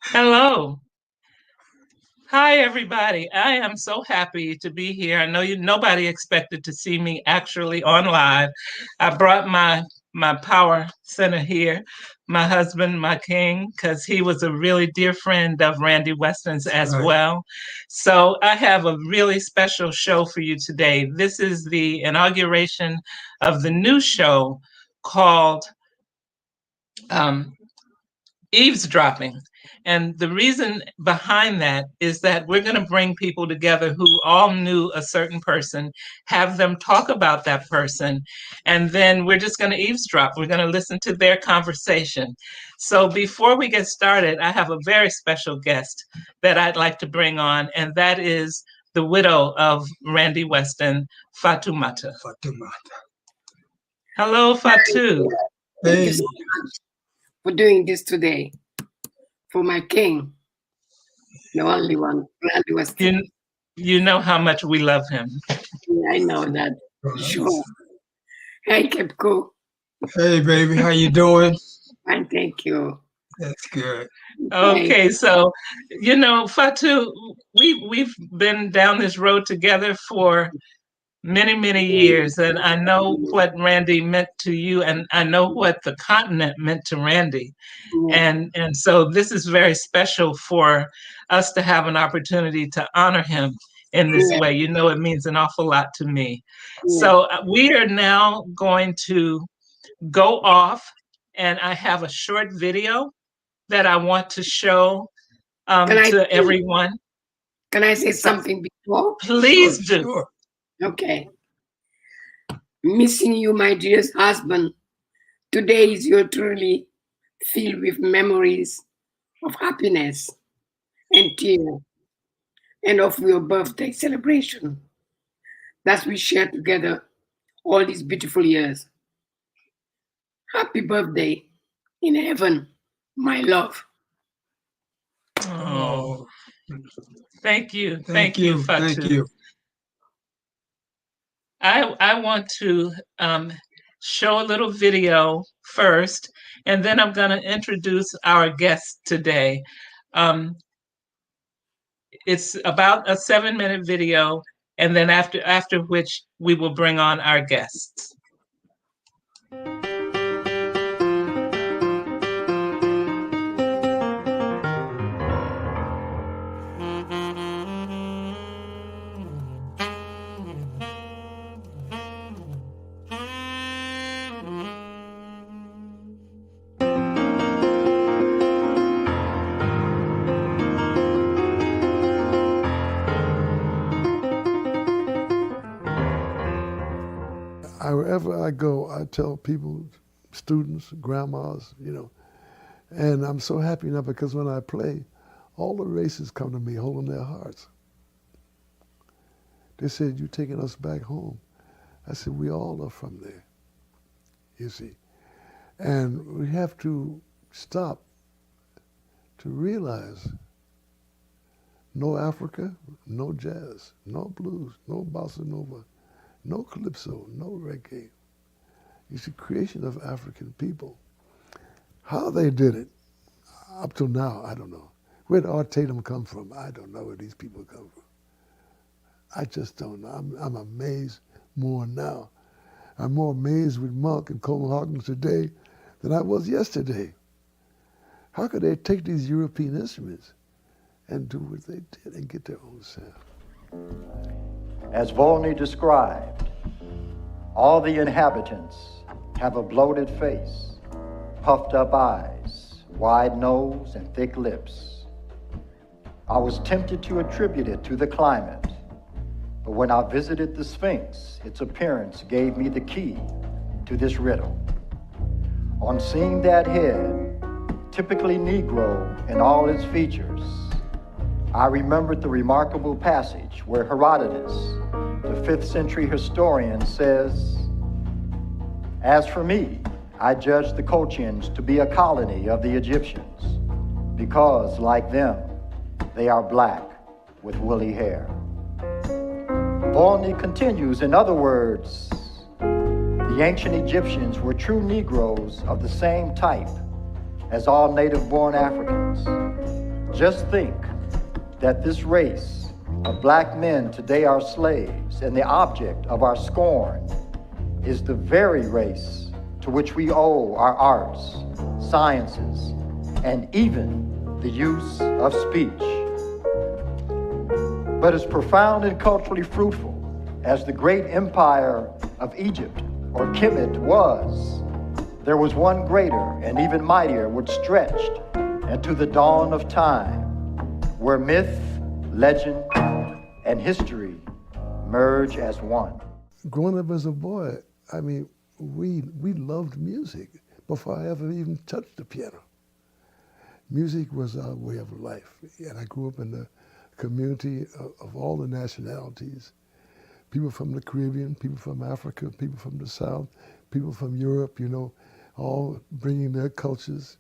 Hello. Hi, everybody. I am so happy to be here. I know nobody expected to see me actually on live. I brought my power center here, my husband, my king, because he was a really dear friend of Randy Weston's as well. So I have a really special show for you today. This is the inauguration of the new show called um, Eavesdropping. And the reason behind that is that we're going to bring people together who all knew a certain person, have them talk about that person, and then we're just going to eavesdrop. We're going to listen to their conversation. So before we get started, I have a very special guest that I'd like to bring on, and that is the widow of Randy Weston, Fatoumata. Hello, Fatou. Thank you so much for doing this today. For my king, the only one, Randy Weston. You know how much we love him. Yeah, I know that. Sure. Hey, Kepko. Hey, baby, how you doing? Fine, thank you. That's good. Okay, so Fatou, we've been down this road together for many years, and I know what Randy meant to you, and I know what the continent meant to Randy, and so this is very special for us to have an opportunity to honor him in this way. You know, it means an awful lot to me. So we are now going to go off, and I have a short video that I want to show to everyone. Can I say something before? Please do. Sure. Okay. Missing you, my dearest husband. Today is your truly filled with memories of happiness and tears, and of your birthday celebration that we shared together all these beautiful years. Happy birthday in heaven, my love. Oh, thank you. Thank you, Fatou. Thank you. I want to show a little video first, and then I'm going to introduce our guest today. It's about a 7-minute video, and then after which we will bring on our guests. Wherever I go, I tell people, students, grandmas, and I'm so happy now because when I play, all the races come to me holding their hearts. They said, "You're taking us back home." I said, "We all are from there, you see." And we have to stop to realize no Africa, no jazz, no blues, no bossa nova, no calypso, no reggae. It's the creation of African people. How they did it, up till now, I don't know. Where did Art Tatum come from? I don't know where these people come from. I just don't know. I'm amazed more now. I'm more amazed with Monk and Coleman Hawkins today than I was yesterday. How could they take these European instruments and do what they did and get their own sound? As Volney described, all the inhabitants have a bloated face, puffed up eyes, wide nose, and thick lips. I was tempted to attribute it to the climate, but when I visited the Sphinx, its appearance gave me the key to this riddle. On seeing that head, typically Negro in all its features, I remembered the remarkable passage where Herodotus, the 5th century historian, says, "As for me, I judge the Colchians to be a colony of the Egyptians, because, like them, they are black with woolly hair." Volney continues, in other words, the The ancient Egyptians were true Negroes of the same type as all native-born Africans. Just think that this race of black men today are slaves, and the object of our scorn is the very race to which we owe our arts, sciences, and even the use of speech. But as profound and culturally fruitful as the great empire of Egypt, or Kemet, was, there was one greater and even mightier which stretched into the dawn of time, where myth, legend, and history merge as one. Growing up as a boy, I mean, we loved music before I ever even touched the piano. Music was our way of life, and I grew up in the community of all the nationalities. People from the Caribbean, people from Africa, people from the South, people from Europe, all bringing their cultures,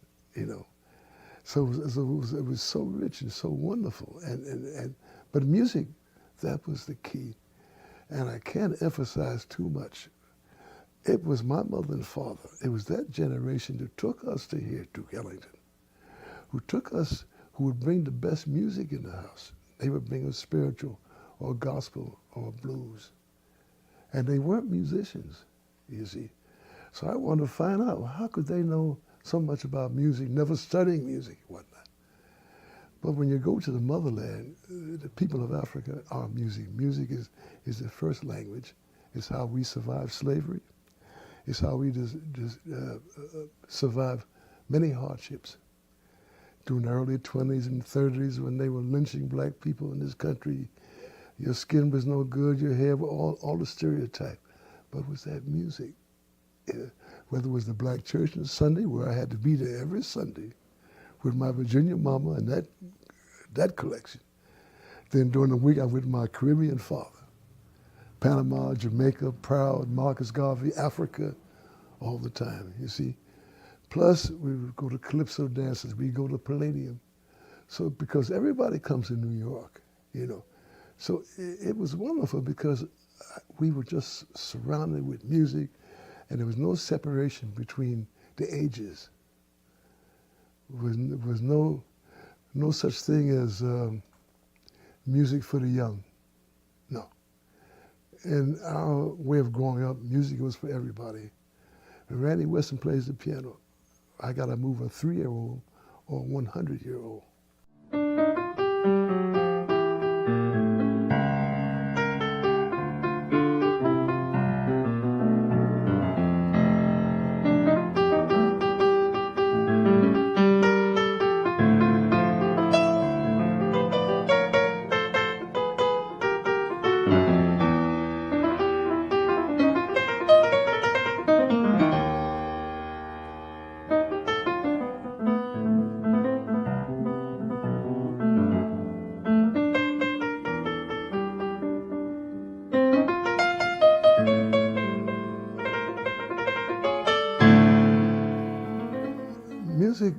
So it was so rich and so wonderful. But music, that was the key. And I can't emphasize too much. It was my mother and father. It was that generation that took us to here, to Ellington, who would bring the best music in the house. They would bring us spiritual or gospel or blues. And they weren't musicians, you see. So I wanted to find out, how could they know so much about music, never studying music and whatnot. But when you go to the motherland, the people of Africa are music. Music is the first language. It's how we survived slavery. It's how we survived many hardships. During the early 20s and 30s, when they were lynching black people in this country, your skin was no good, your hair, all the stereotype. But it was that music. Whether it was the black church on Sunday, where I had to be there every Sunday with my Virginia mama and that collection. Then during the week, I was with my Caribbean father. Panama, Jamaica, Proud, Marcus Garvey, Africa, all the time, you see. Plus, we would go to calypso dances, we go to Palladium. So, because everybody comes to New York, So it was wonderful because we were just surrounded with music, and there was no separation between the ages. There was no such thing as music for the young, no. In our way of growing up, music was for everybody. When Randy Weston plays the piano, I gotta move a 3-year-old or a 100-year-old.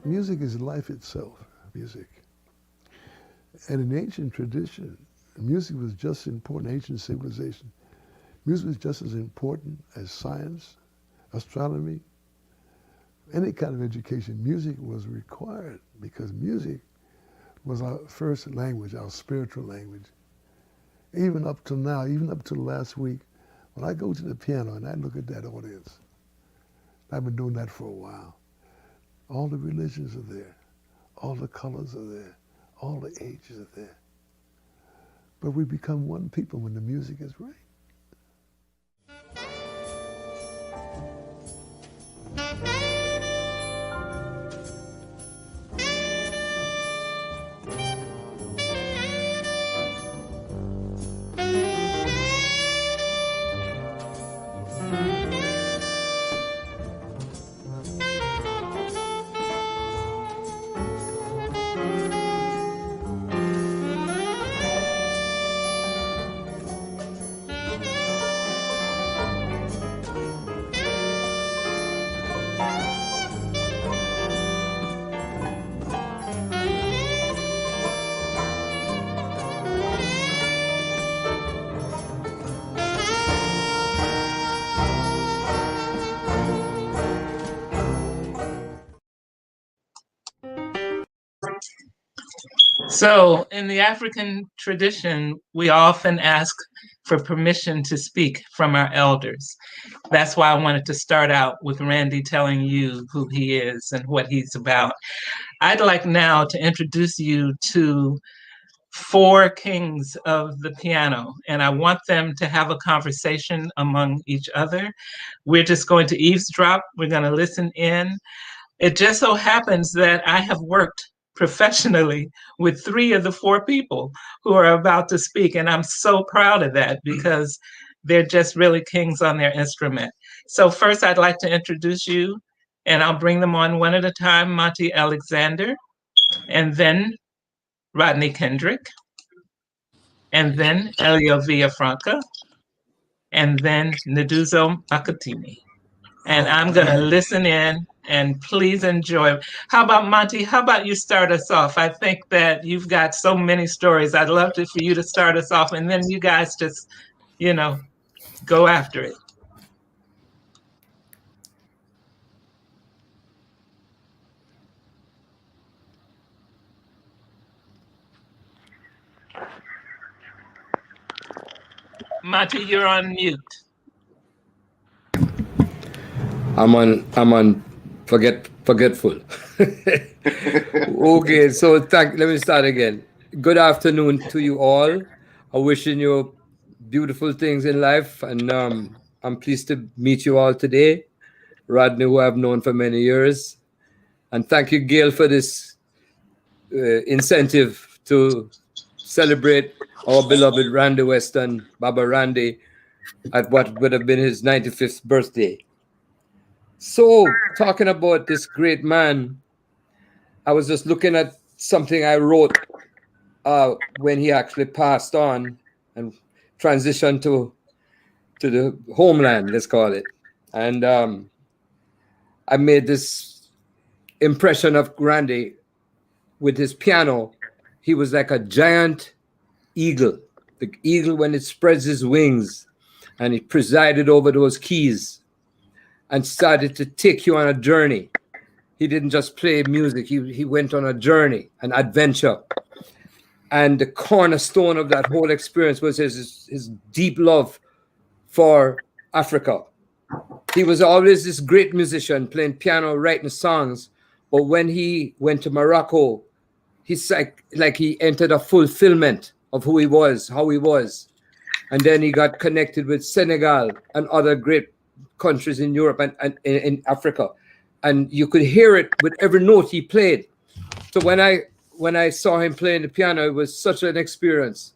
Music is life itself, music. And in ancient tradition, music was just as important, ancient civilization. Music was just as important as science, astronomy, any kind of education. Music was required because music was our first language, our spiritual language. Even up till now, even up till last week, when I go to the piano and I look at that audience, I've been doing that for a while. All the religions are there. All the colors are there. All the ages are there. But we become one people when the music is right. So, in the African tradition, we often ask for permission to speak from our elders. That's why I wanted to start out with Randy telling you who he is and what he's about. I'd like now to introduce you to four kings of the piano, and I want them to have a conversation among each other. We're just going to eavesdrop, we're going to listen in. It just so happens that I have worked professionally with three of the four people who are about to speak, and I'm so proud of that because they're just really kings on their instrument. So first I'd like to introduce you, and I'll bring them on one at a time, Monty Alexander, and then Rodney Kendricks, and then Elio Villafranca, and then Nduduzo Makhathini. And I'm going to listen in and please enjoy. How about Monty? How about you start us off? I think that you've got so many stories. I'd love for you to start us off, and then you guys just, go after it. Monty, you're on mute. I'm on forgetful. Okay, so let me start again. Good afternoon to you all. I'm wishing you beautiful things in life, and I'm pleased to meet you all today. Rodney, who I've known for many years, and thank you, Gail, for this incentive to celebrate our beloved Randy Weston, Baba Randy, at what would have been his 95th birthday. So, talking about this great man, I was just looking at something I wrote when he actually passed on and transitioned to the homeland, let's call it. And I made this impression of Randy with his piano. He was like a giant eagle. The eagle, when it spreads his wings, and he presided over those keys and started to take you on a journey. He didn't just play music, he went on a journey, an adventure. And the cornerstone of that whole experience was his deep love for Africa. He was always this great musician, playing piano, writing songs. But when he went to Morocco, he's like he entered a fulfillment of who he was, how he was. And then he got connected with Senegal and other great countries in Europe and in Africa. And you could hear it with every note he played. So when I saw him playing the piano, it was such an experience.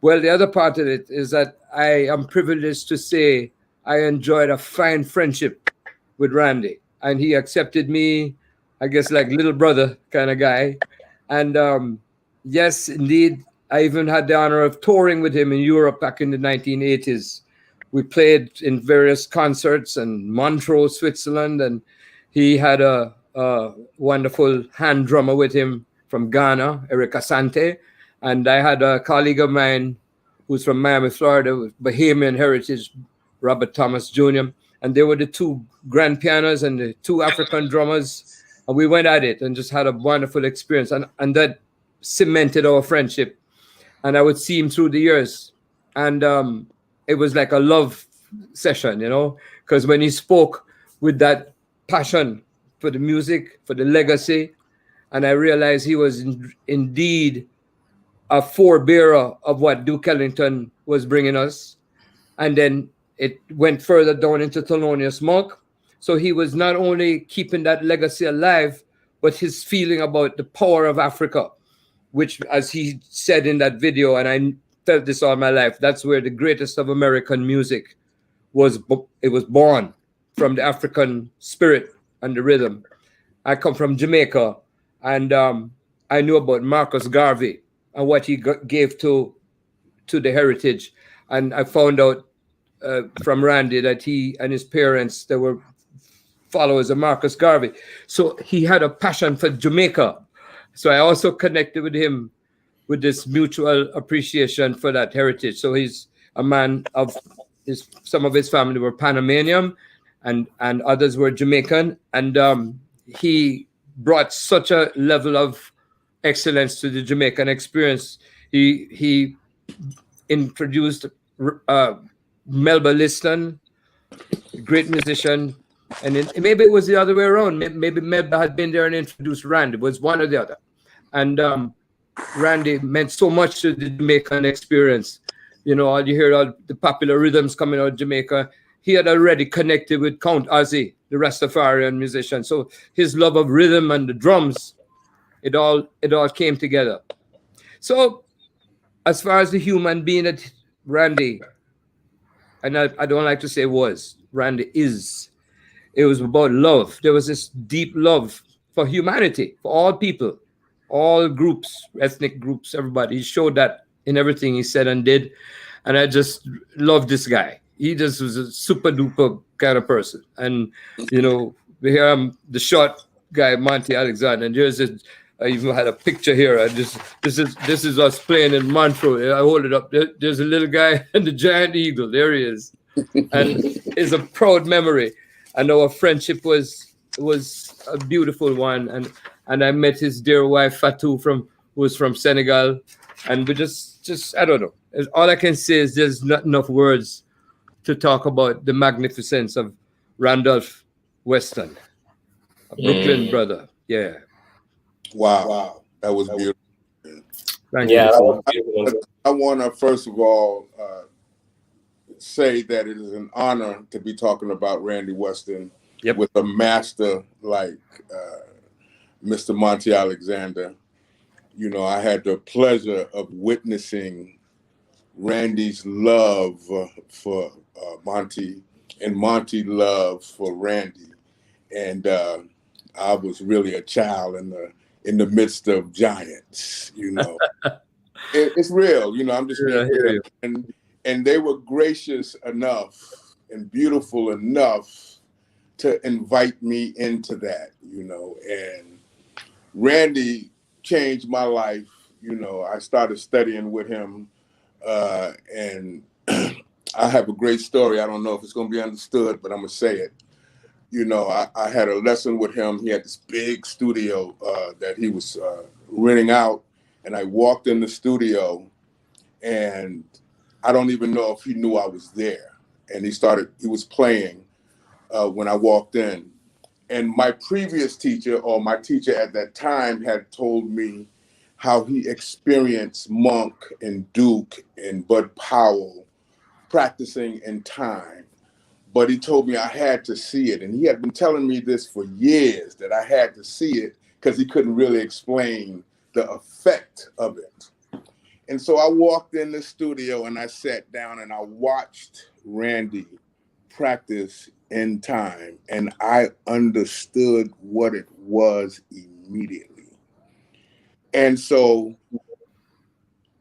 Well, the other part of it is that I am privileged to say I enjoyed a fine friendship with Randy. And he accepted me, I guess, like little brother kind of guy. And yes, indeed, I even had the honor of touring with him in Europe back in the 1980s. We played in various concerts in Montreux, Switzerland, and he had a wonderful hand drummer with him from Ghana, Eric Asante. And I had a colleague of mine who's from Miami, Florida, with Bahamian heritage, Robert Thomas Jr. And they were the two grand pianos and the two African drummers. And we went at it and just had a wonderful experience. And that cemented our friendship. And I would see him through the years. And it was like a love session, because when he spoke with that passion for the music, for the legacy, and I realized he was indeed a forebearer of what Duke Ellington was bringing us. And then it went further down into Thelonious Monk. So he was not only keeping that legacy alive, but his feeling about the power of Africa, which, as he said in that video, and I felt this all my life, that's where the greatest of American music was born, from the African spirit and the rhythm. I come from Jamaica, and I knew about Marcus Garvey and what he gave to the heritage. And I found out from Randy that he and his parents, they were followers of Marcus Garvey. So he had a passion for Jamaica. So I also connected with him with this mutual appreciation for that heritage. So he's a man of some of his family were Panamanian and others were Jamaican. And he brought such a level of excellence to the Jamaican experience. He introduced Melba Liston, great musician, and maybe it was the other way around. Maybe Melba had been there and introduced Randy. It was one or the other. And Randy meant so much to the Jamaican experience. You know, you hear all the popular rhythms coming out of Jamaica. He had already connected with Count Ozzy, the Rastafarian musician. So his love of rhythm and the drums, it all came together. So as far as the human being that Randy, and I don't like to say was, Randy is, it was about love. There was this deep love for humanity, for all people, all groups, ethnic groups, everybody. He showed that in everything he said and did. And I just love this guy. He just was a super duper kind of person. And, you know, here I'm the short guy, Monty Alexander. And there's this, I even had a picture here. This is us playing in Montreux. I hold it up. There's a little guy and the giant eagle. There he is. And it's a proud memory. And our friendship was a beautiful one. And I met his dear wife, Fatou, who was from Senegal. And we just I don't know. All I can say is there's not enough words to talk about the magnificence of Randolph Weston, a Brooklyn brother. Yeah. Wow. That was beautiful. Thank Yeah, you. that was beautiful. I want to, first of all, say that it is an honor to be talking about Randy Weston with a master like Mr. Monty Alexander. You know, I had the pleasure of witnessing Randy's love for Monty and Monty's love for Randy. And I was really a child in the midst of giants, you know. It's real, you know, I'm just being real. And they were gracious enough and beautiful enough to invite me into that, you know. And Randy changed my life. You know, I started studying with him, and I have a great story. I don't know if it's going to be understood, but I'm going to say it. You know, I had a lesson with him. He had this big studio that he was renting out, and I walked in the studio, and I don't even know if he knew I was there. And he was playing when I walked in. And my previous teacher, or my teacher at that time, had told me how he experienced Monk and Duke and Bud Powell practicing in time. But he told me I had to see it. And he had been telling me this for years, that I had to see it, because he couldn't really explain the effect of it. And so I walked in the studio and I sat down and I watched Randy practice in time, and I understood what it was immediately. And so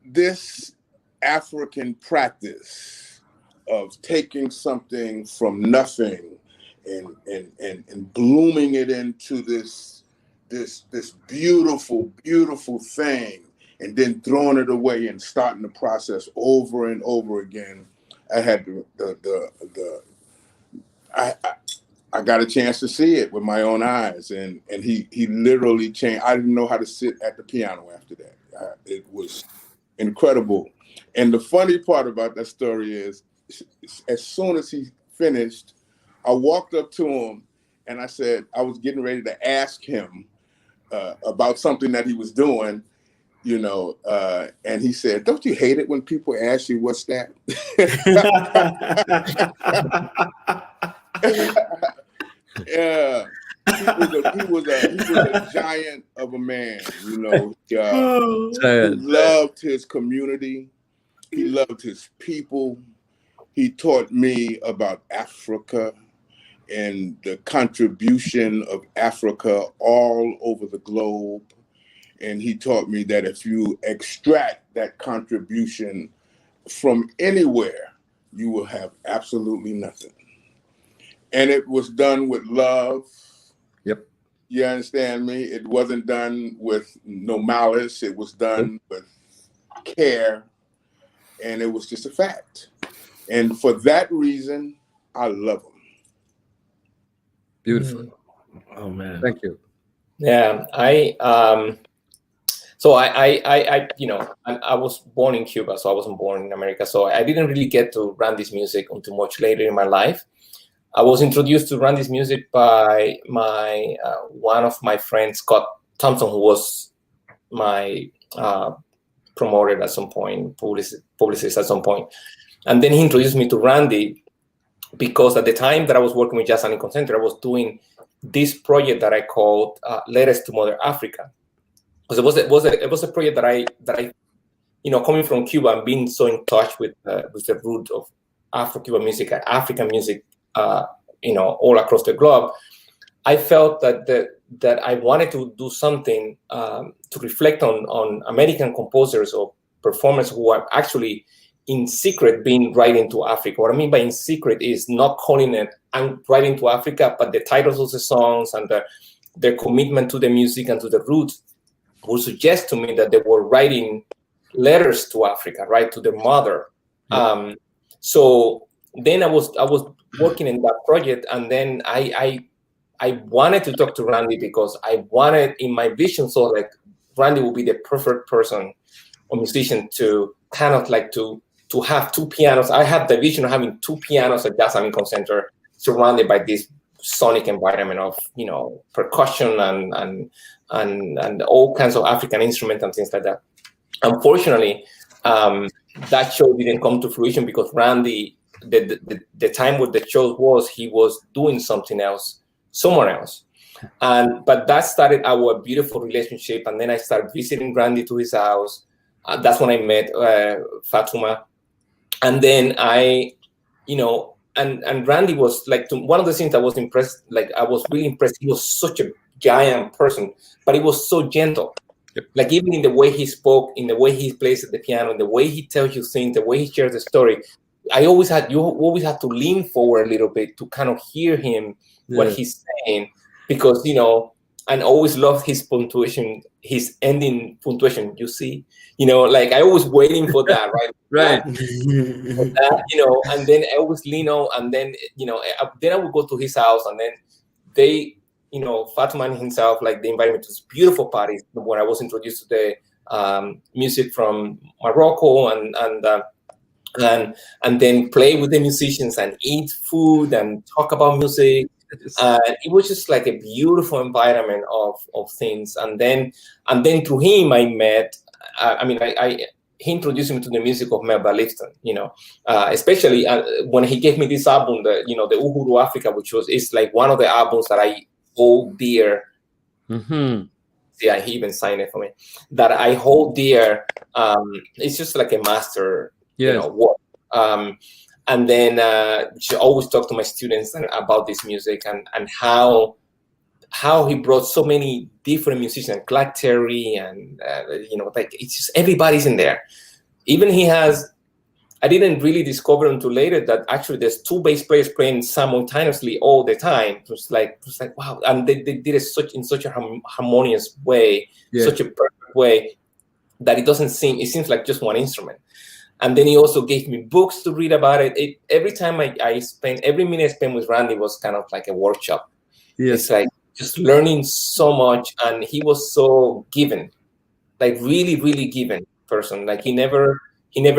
this African practice of taking something from nothing and blooming it into this beautiful, beautiful thing, and then throwing it away and starting the process over and over again. I had I got a chance to see it with my own eyes, and he literally changed. I didn't know how to sit at the piano after that. It was incredible. And the funny part about that story is, as soon as he finished, I walked up to him and I said, I was getting ready to ask him about something that he was doing, you know, and he said, "Don't you hate it when people ask you what's that?" Yeah, he was a giant of a man, you know. He loved his community. He loved his people. He taught me about Africa and the contribution of Africa all over the globe. And he taught me that if you extract that contribution from anywhere, you will have absolutely nothing. And it was done with love. Yep. You understand me? It wasn't done with no malice. It was done with care. And it was just a fact. And for that reason, I love him. Beautiful. Oh man. Thank you. Yeah, so So I was born in Cuba, so I wasn't born in America. So I didn't really get to Randy's music until much later in my life. I was introduced to Randy's music by my one of my friends, Scott Thompson, who was my promoter at some point, publicist at some point. And then he introduced me to Randy because at the time that I was working with Jazz and Lincoln Center, I was doing this project that I called Letters to Mother Africa. Because it was a project that I coming from Cuba and being so in touch with the root of Afro-Cuban music, African music, all across the globe, I felt that I wanted to do something to reflect on American composers or performers who are actually in secret being writing to Africa. What I mean by in secret is not calling it "I'm writing to Africa," but the titles of the songs and their commitment to the music and to the roots would suggest to me that they were writing letters to Africa, right, to their mother. Yeah. So then I was working in that project, and then I wanted to talk to Randy because I wanted in my vision, so like Randy would be the perfect person or musician to kind of like to have two pianos. I have the vision of having two pianos at Jazz and Lincoln Center surrounded by this sonic environment of percussion and all kinds of African instruments and things like that. Unfortunately, that show didn't come to fruition because Randy, the time where the show was, he was doing something else somewhere else. But that started our beautiful relationship, and then I started visiting Randy to his house. That's when I met Fatouma, and then and Randy was like one of the things I was impressed. Like I was really impressed. He was such a giant person, but he was so gentle. Yep. Like even in the way he spoke, in the way he plays at the piano, in the way he tells you things, the way he shares the story. You always had to lean forward a little bit to kind of hear him, what he's saying, because and always loved his punctuation, his ending punctuation. You see, like I always waiting for that, right? Right. That, and then I always lean on, and then then I would go to his house, and then they, Fatouma himself, like they invited me to this beautiful party where I was introduced to the music from Morocco, and then play with the musicians and eat food and talk about music. It was just like a beautiful environment of things. And then through him, I met. He introduced me to the music of Melba Lifton. Especially when he gave me this album, the Uhuru Africa, which is like one of the albums that I hold dear. Mm-hmm. Yeah, he even signed it for me. That I hold dear. It's just like a master. Yes. Work. And then she always talk to my students about this music and how he brought so many different musicians, Clark Terry, and like it's just everybody's in there. Even he has. I didn't really discover until later that actually there's two bass players playing simultaneously all the time. It was like wow, and they did it in such a harmonious way, such a perfect way that it seems like just one instrument. And then he also gave me books to read about it. Every time every minute I spent with Randy was kind of like a workshop. Yes. It's like just learning so much, and he was so giving, like really, really giving person. Like he never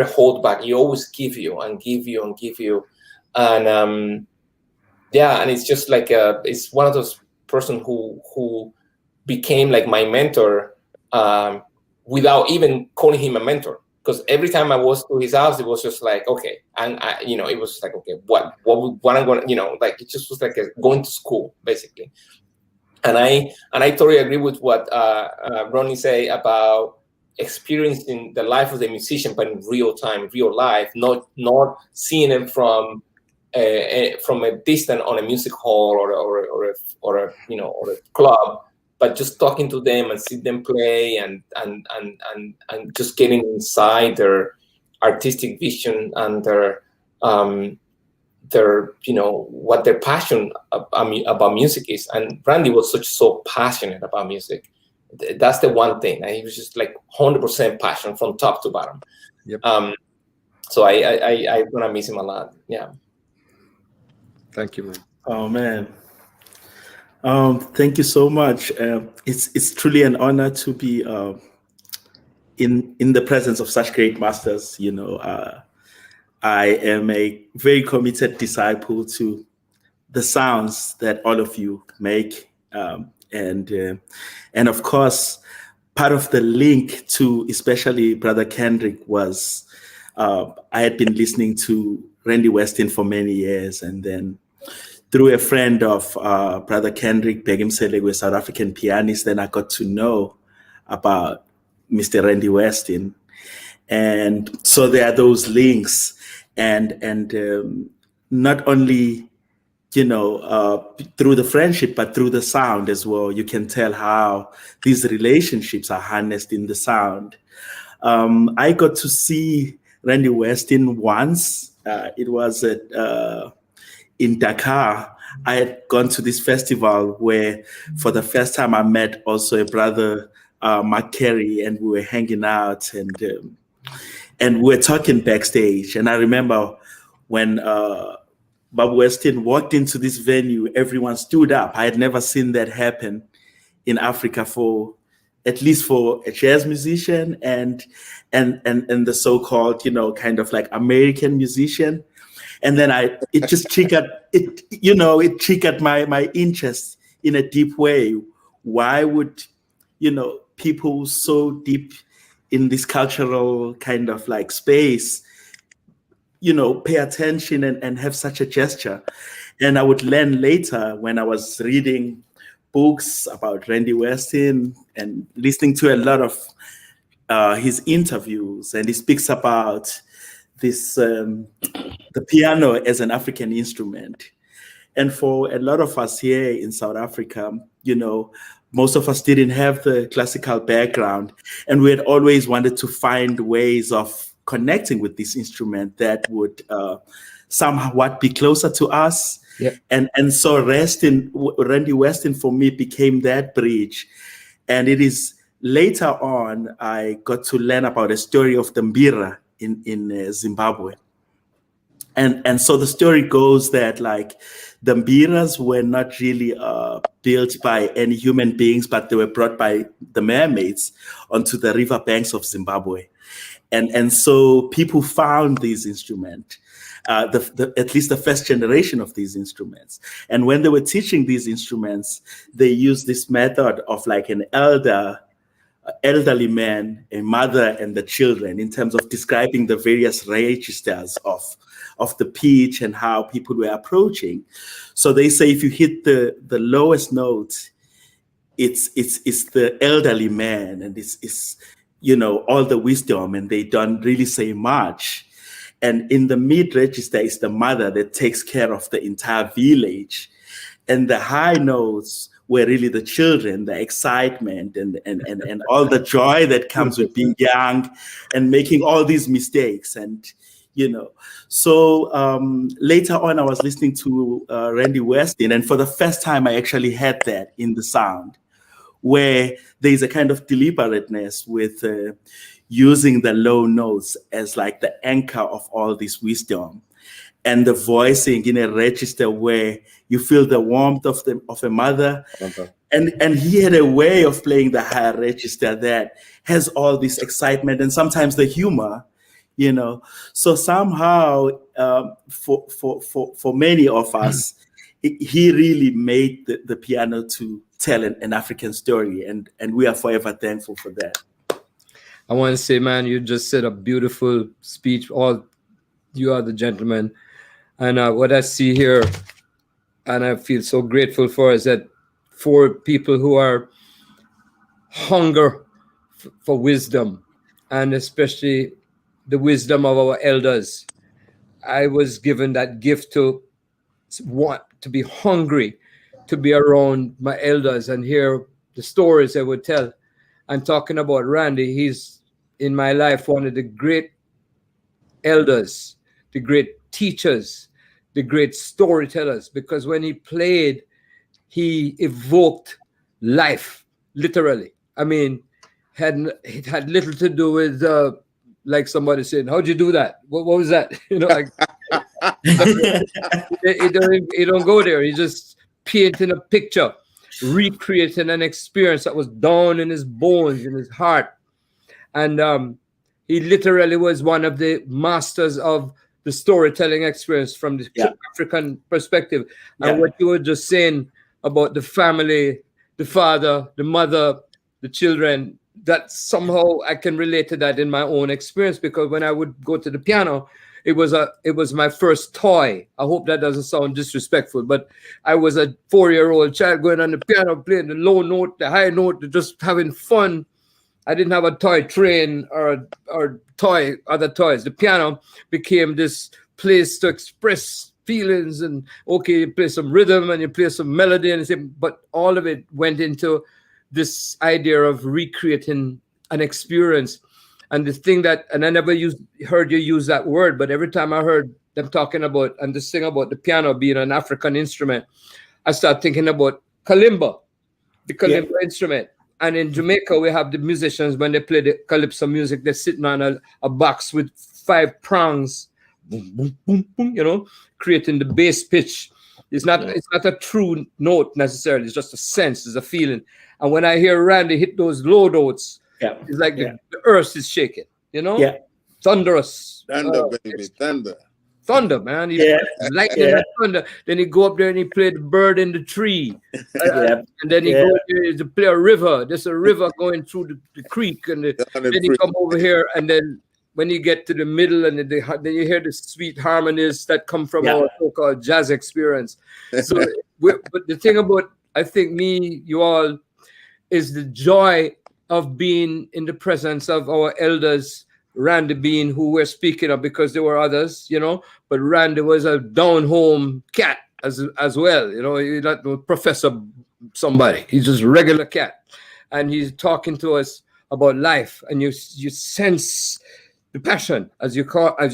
hold back. He always give you and give you and give you, and and it's just like it's one of those person who became like my mentor without even calling him a mentor. Because every time I was to his house, it was just like, okay, and it was like, okay, what I'm going to, like it just was like going to school basically. And I totally agree with what Rodney say about experiencing the life of the musician, but in real time, real life, not seeing them from a distance on a music hall or a club. But just talking to them and see them play and just getting inside their artistic vision and their what their passion about music is. And Randy was so passionate about music. That's the one thing. And he was just like 100% passion from top to bottom. Yep. So I'm gonna miss him a lot. Yeah. Thank you, man. Oh man. Thank you so much. It's truly an honor to be in the presence of such great masters, I am a very committed disciple to the sounds that all of you make, and of course, part of the link to especially Brother Kendrick was I had been listening to Randy Weston for many years, and then through a friend of Brother Kendrick, Begum Selegwe, South African pianist, then I got to know about Mr. Randy Weston. And so there are those links, and not only, through the friendship, but through the sound as well. You can tell how these relationships are harnessed in the sound. I got to see Randy Weston once. It was in Dakar. I had gone to this festival where for the first time I met also a brother, Makhathini, and we were hanging out and we were talking backstage. And I remember when Baba Weston walked into this venue, everyone stood up. I had never seen that happen in Africa at least for a jazz musician and the so-called, kind of like American musician. And then it triggered my interest in a deep way. Why would, people so deep in this cultural kind of like space, pay attention and have such a gesture? And I would learn later when I was reading books about Randy Weston and listening to a lot of his interviews, and he speaks about this, the piano as an African instrument. And for a lot of us here in South Africa, most of us didn't have the classical background, and we had always wanted to find ways of connecting with this instrument that would somewhat be closer to us. Yep. And so Randy Weston for me became that bridge. And it is later on I got to learn about the story of the Mbira in Zimbabwe. And so the story goes that like the Mbiras were not really built by any human beings, but they were brought by the mermaids onto the river banks of Zimbabwe. And so people found these instruments, at least the first generation of these instruments. And when they were teaching these instruments, they used this method of like an elderly man, a mother, and the children in terms of describing the various registers of the pitch and how people were approaching. So they say if you hit the lowest note, it's the elderly man, and it's all the wisdom, and they don't really say much. And in the mid register is the mother that takes care of the entire village. And the high notes were really the children, the excitement and all the joy that comes with being young and making all these mistakes. And, so later on I was listening to Randy Weston, and for the first time I actually had that in the sound, where there's a kind of deliberateness with using the low notes as like the anchor of all this wisdom, and the voicing in a register where you feel the warmth of a mother. Okay. And he had a way of playing the higher register that has all this excitement and sometimes the humor, So somehow for many of us, he really made the piano to tell an African story, and we are forever thankful for that. I want to say, man, you just said a beautiful speech. You are the gentleman. And what I see here, and I feel so grateful for, is that for people who are hunger for wisdom, and especially the wisdom of our elders. I was given that gift to want to be hungry, to be around my elders and hear the stories they would tell. I'm talking about Randy. He's in my life one of the great elders, the great teachers, the great storytellers, because when he played, he evoked life, literally. I mean, it had little to do with like somebody saying, "How'd you do that? What was that?" Like he don't go there. He just painting a picture, recreating an experience that was down in his bones, in his heart. And he literally was one of the masters of the storytelling experience from the African perspective. And what you were just saying about the family, the father, the mother, the children, that somehow I can relate to that in my own experience, because when I would go to the piano, it was my first toy. I hope that doesn't sound disrespectful, but I was a 4-year-old child going on the piano, playing the low note, the high note, just having fun. I didn't have a toy train or other toys. The piano became this place to express feelings, and okay, you play some rhythm and you play some melody, but all of it went into this idea of recreating an experience. And the thing that, and I never heard you use that word, but every time I heard them talking about and just sing about the piano being an African instrument, I start thinking about kalimba, the kalimba instrument. And in Jamaica, we have the musicians, when they play the calypso music, they're sitting on a box with 5 prongs, boom, boom, boom, boom, creating the bass pitch. It's not a true note necessarily. It's just a sense, it's a feeling. And when I hear Randy hit those low notes, it's like the earth is shaking, thunderous. Thunder, baby, thunder. Thunder, man. Lightning and thunder. Then he go up there and he play the bird in the tree. And then he go there to play a river. There's a river going through the creek. And then he come over here. And then when you get to the middle, and then you hear the sweet harmonies that come from our so-called jazz experience. So, but the thing about, I think, you all, is the joy of being in the presence of our elders, Randy being who we're speaking of, because there were others, but Randy was a down-home cat as well, he's not no professor somebody, he's just a regular cat. And he's talking to us about life, and you sense the passion, as you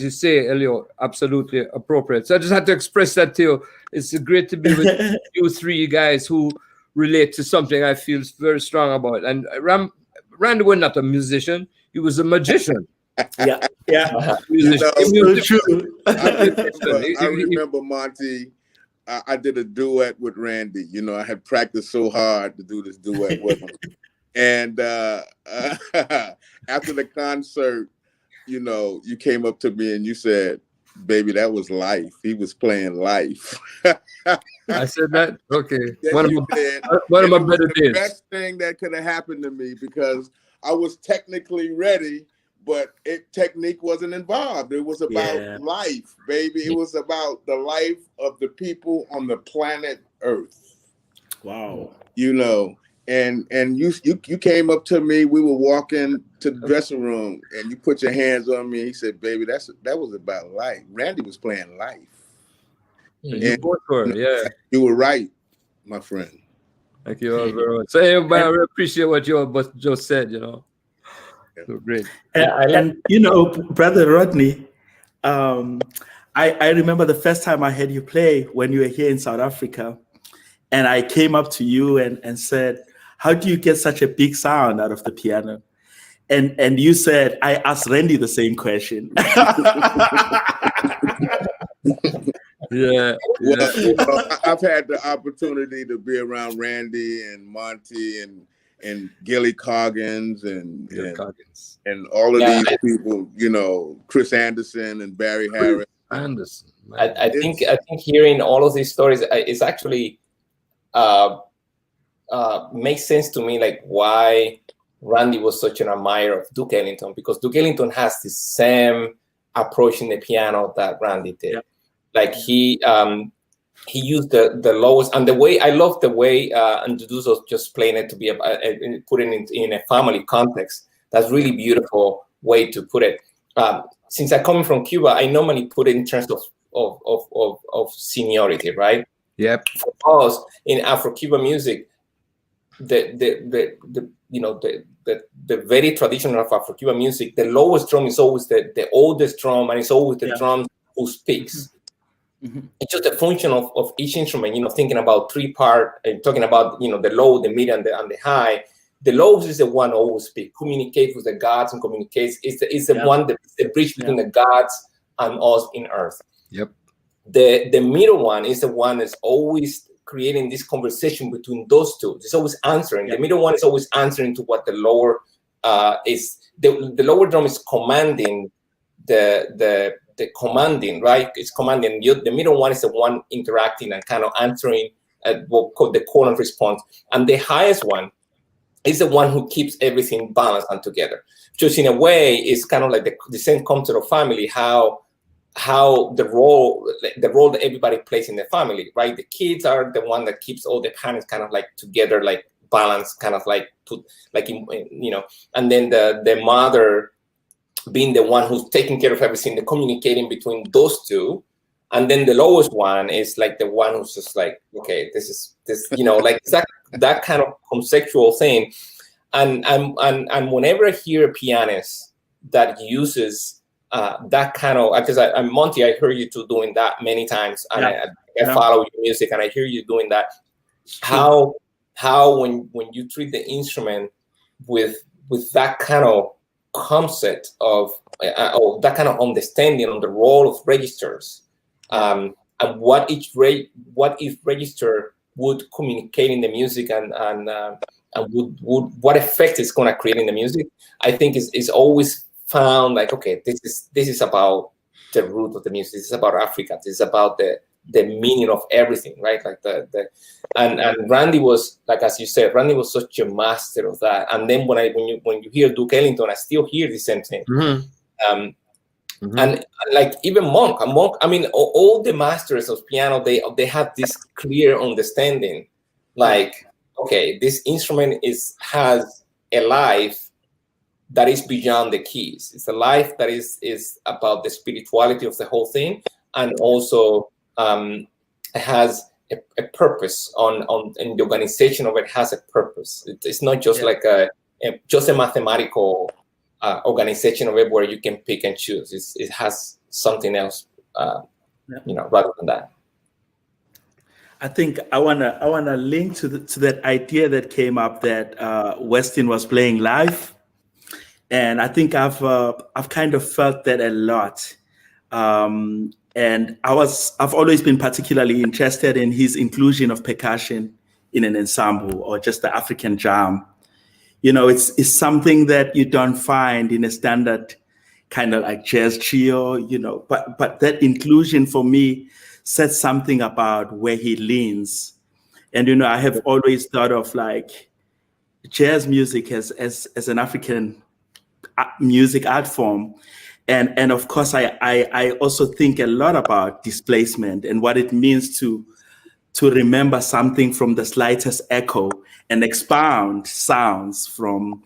say, Elio, absolutely appropriate. So I just had to express that to you. It's great to be with you 3 guys who relate to something I feel very strong about. And Randy was not a musician, he was a magician. True. I remember Monty. I did a duet with Randy. I had practiced so hard to do this duet with him. And after the concert, you came up to me and you said, "Baby, that was life. He was playing life." I said that? Okay. One of my better days. The best thing that could have happened to me, because I was technically ready, but technique wasn't involved. It was about life, baby. It was about the life of the people on the planet Earth. Wow. And you came up to me. We were walking to the dressing room, and you put your hands on me. He said, "Baby, that was about life." Randy was playing life. You both were, You were right, my friend. Thank you all very much. So everybody, I really appreciate what you all just said. So great. And Brother Rodney, I remember the first time I heard you play when you were here in South Africa, and I came up to you and said, "How do you get such a big sound out of the piano?" And you said, "I asked Randy the same question." Well, I've had the opportunity to be around Randy and Monty and Gilly Coggins and all of these people, Chris Anderson and Barry Harris. Anderson. I think hearing all of these stories is actually makes sense to me, like why Randy was such an admirer of Duke Ellington, because Duke Ellington has the same approach in the piano that Randy did. Like he used the lowest, and the way I love the way Nduduzo just playing it to be putting it in a family context. That's really beautiful way to put it. Since I'm coming from Cuba, I normally put it in terms of seniority, right? Yep. For us in Afro-Cuban music, the very traditional of Afro-Cuban music, the lowest drum is always the oldest drum, and it's always the drum who speaks. Mm-hmm. It's just a function of each instrument, thinking about 3-part and talking about, the low, the mid, and the high. The lowest is the one who always speaks, communicates with the gods and communicates. It's the one, the bridge between the gods and us in earth. Yep. The middle one is the one that's always creating this conversation between those two. It's always answering. The middle one is always answering to what the lower is the lower drum is commanding the commanding, right? It's commanding. The middle one is the one interacting and kind of answering what called the call and response, and the highest one is the one who keeps everything balanced and together. Just in a way, it's kind of like the same concept of family, how the role that everybody plays in the family, right? The kids are the one that keeps all the parents kind of like together, like balanced, kind of like put like you know, and then the mother being the one who's taking care of everything, the communicating between those two. And then the lowest one is like the one who's just like, okay, this, you know, like that kind of conceptual thing. And whenever I hear a pianist that uses that kind of, because I'm Monty, I heard you two doing that many times, and I follow your music, and I hear you doing that. How when you treat the instrument with that kind of concept of that kind of understanding on the role of registers, and what each register would communicate in the music, and what effect it's going to create in the music, I think is always found like, okay, this is about the root of the music. This is about Africa. This is about the meaning of everything, right? Like and Randy was, like, as you said, Randy was such a master of that. And then when you hear Duke Ellington, I still hear the same thing. And like even Monk, I mean, all the masters of piano, they have this clear understanding, like, okay, this instrument has a life that is beyond the keys. It's a life that is about the spirituality of the whole thing, and also it has a purpose and the organization of it has a purpose. It's not just like a mathematical organization of it where you can pick and choose. It has something else, you know, rather than that. I think I wanna link to that idea that came up that Weston was playing live, and I think I've kind of felt that a lot. And I've always been particularly interested in his inclusion of percussion in an ensemble or just the African jam. You know, it's something that you don't find in a standard kind of like jazz trio, you know, but that inclusion for me says something about where he leans. And, you know, I have always thought of like jazz music as an African music art form. And of course, I also think a lot about displacement and what it means to remember something from the slightest echo and expound sounds from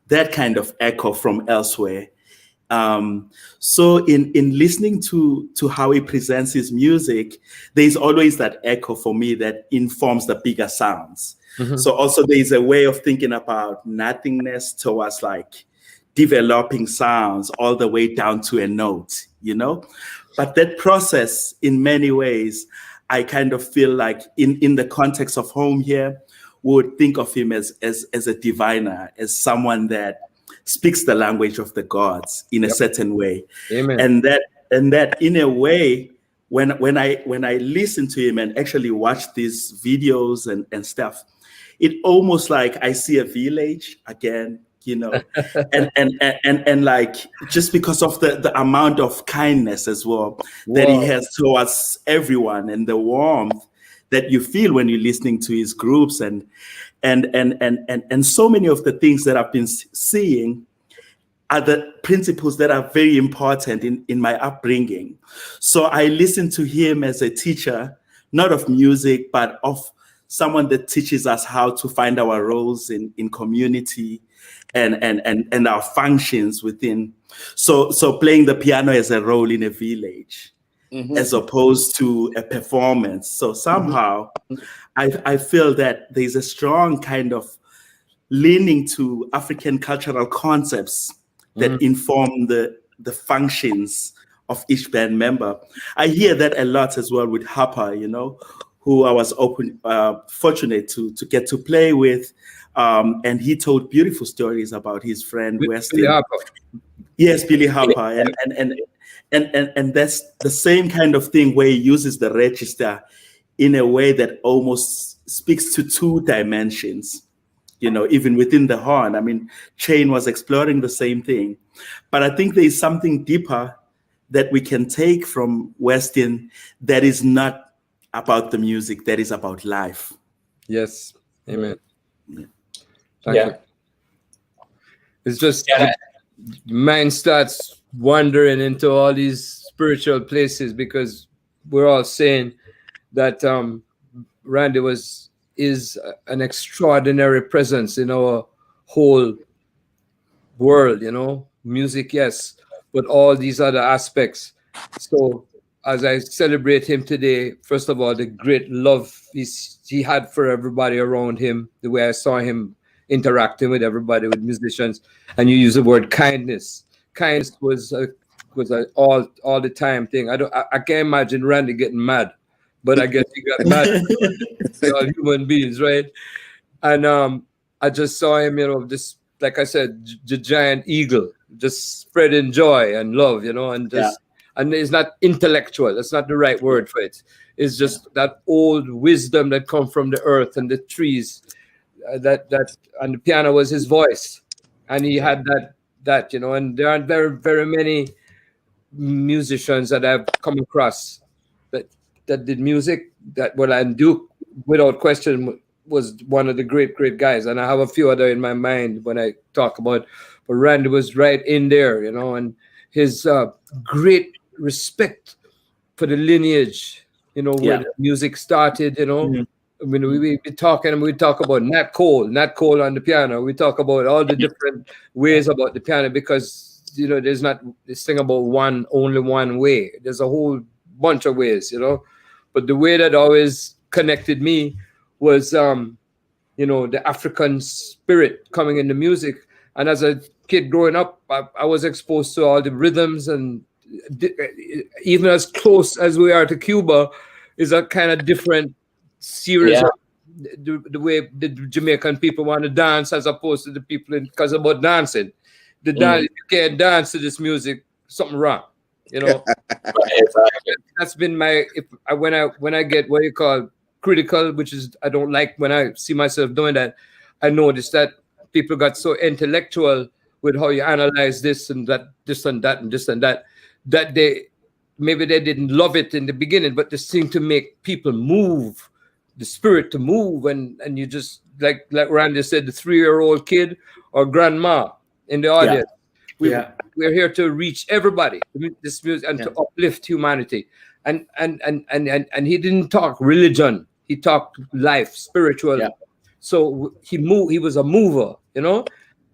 that kind of echo from elsewhere. So in listening to how he presents his music, there's always that echo for me that informs the bigger sounds. So also there's a way of thinking about nothingness towards like developing sounds all the way down to a note, you know? But that process, in many ways, I kind of feel like in the context of home here, would think of him as a diviner, as someone that speaks the language of the gods in a certain way. Amen. And that in a way, when I listen to him and actually watch these videos and stuff, it almost like I see a village again, you know, and like just because of the amount of kindness as well that he has towards everyone, and the warmth that you feel when you're listening to his groups, and so many of the things that I've been seeing are the principles that are very important in my upbringing. So I listen to him as a teacher, not of music, but of someone that teaches us how to find our roles in community and our functions within. So playing the piano as a role in a village, as opposed to a performance. So somehow I feel that there's a strong kind of leaning to African cultural concepts that inform the functions of each band member. I hear that a lot as well with Harper, you know, who I was fortunate to get to play with. And he told beautiful stories about his friend Weston. Billy Harper. Yes, Billy Harper. And that's the same kind of thing where he uses the register in a way that almost speaks to two dimensions, even within the horn. I mean, Chain was exploring the same thing. But I think there's something deeper that we can take from Weston that is not about the music, that is about life. Yes. Amen. Yeah. Thank you. It's just mind starts wandering into all these spiritual places because we're all saying that Randy is an extraordinary presence in our whole world, music, yes, but all these other aspects. So as I celebrate him today, first of all, the great love he had for everybody around him, the way I saw him interacting with everybody, with musicians, and you use the word kindness. Kindness was a all the time thing. I can't imagine Randy getting mad, but I guess he got mad. We're all human beings, right? And I just saw him, just like I said, the giant eagle, just spreading joy and love, and just and it's not intellectual. That's not the right word for it. It's just that old wisdom that comes from the earth and the trees. That and the piano was his voice, and he had that and there aren't very, very many musicians that I've come across that did music that and Duke without question was one of the great guys, and I have a few other in my mind when I talk about, but Randy was right in there, and his great respect for the lineage, where the music started, Mm-hmm. I mean, we talk about Nat Cole on the piano. We talk about all the different ways about the piano because, there's not this thing about only one way. There's a whole bunch of ways, but the way that always connected me was, the African spirit coming in the music. And as a kid growing up, I was exposed to all the rhythms, and even as close as we are to Cuba is a kind of different series of the way the Jamaican people want to dance as opposed to the people because about dancing. The dance, if you can't dance to this music, something wrong. That's been when I get what you call critical, which is I don't like when I see myself doing that. I noticed that people got so intellectual with how you analyze this and that, this and that, and this and that they maybe they didn't love it in the beginning, but this seemed to make people move. The spirit to move, and you just like Randy said, the 3-year-old kid or grandma in the audience. We're here to reach everybody. This music and to uplift humanity. And he didn't talk religion. He talked life, spiritual. Yeah. So he moved. He was a mover,